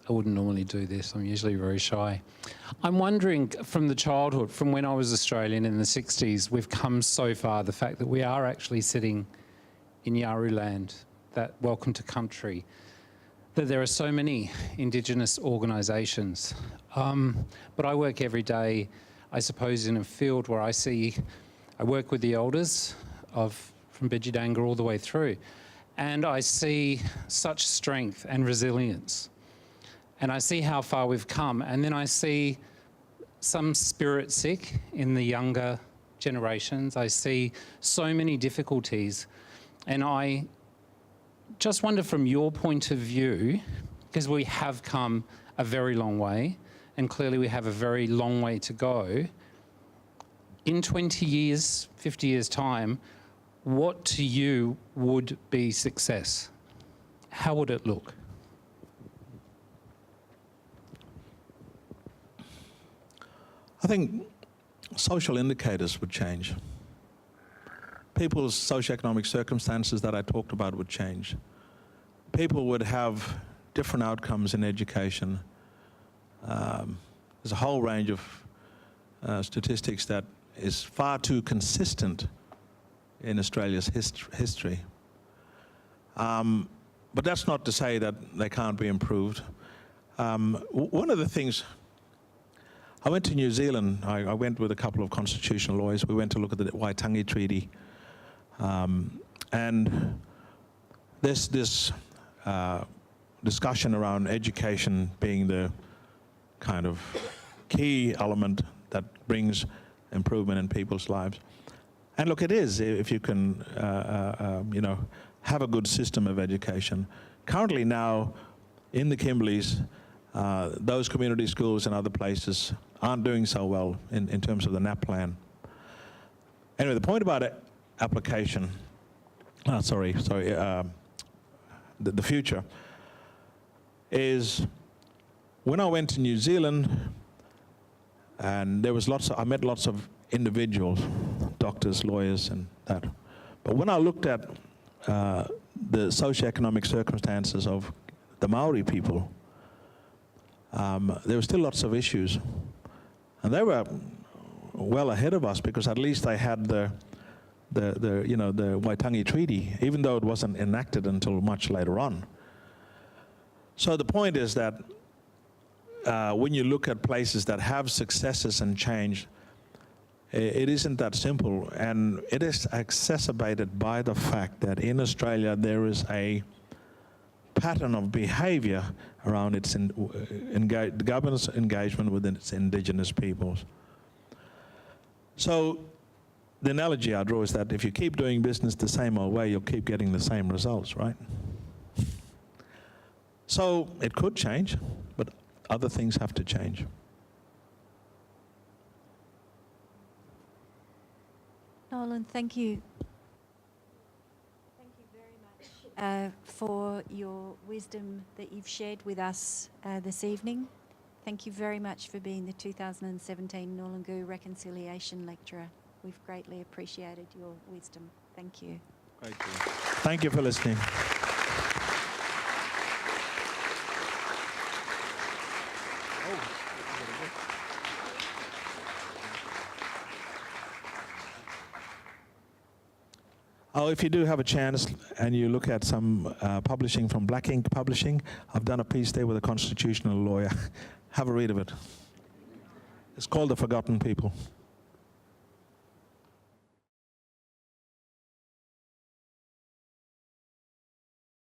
I wouldn't normally do this. I'm usually very shy. I'm wondering, from the childhood, from when I was Australian in the 60s, we've come so far, the fact that we are actually sitting in Yaru land, that welcome to country, that there are so many Indigenous organisations. But I work every day, I suppose, in a field where I work with the elders from Bidjidanga all the way through, and I see such strength and resilience. And I see how far we've come, and then I see some spirit sick in the younger generations. I see so many difficulties, and I just wonder, from your point of view, because we have come a very long way, and clearly we have a very long way to go, in 20 years, 50 years' time, what to you would be success? How would it look? I think social indicators would change. People's socioeconomic circumstances that I talked about would change. People would have different outcomes in education. There's a whole range of statistics that is far too consistent in Australia's history. But that's not to say that they can't be improved. One of the things, I went to New Zealand. I went with a couple of constitutional lawyers. We went to look at the Waitangi Treaty. And there's this discussion around education being the kind of key element that brings improvement in people's lives. And look, it is, if you can, you know, have a good system of education. Currently now, in the Kimberleys, those community schools and other places aren't doing so well in terms of the NAP plan. Anyway, the point about application, the future, is when I went to New Zealand, and there was I met lots of individuals, doctors, lawyers, and that. But when I looked at the socioeconomic circumstances of the Maori people, there were still lots of issues. And they were well ahead of us, because at least they had the Waitangi Treaty, even though it wasn't enacted until much later on. So the point is that when you look at places that have successes and change, it isn't that simple, and it is exacerbated by the fact that in Australia there is a pattern of behaviour around its the government's engagement with its Indigenous peoples. So the analogy I draw is that if you keep doing business the same old way, you'll keep getting the same results, right? So it could change, but other things have to change. Nolan, thank you. Thank you very much for your wisdom that you've shared with us this evening. Thank you very much for being the 2017 Nulungu Reconciliation Lecturer. We've greatly appreciated your wisdom. Thank you. Thank you for listening. Oh, if you do have a chance and you look at some publishing from Black Ink Publishing, I've done a piece there with a constitutional lawyer. Have a read of it. It's called The Forgotten People.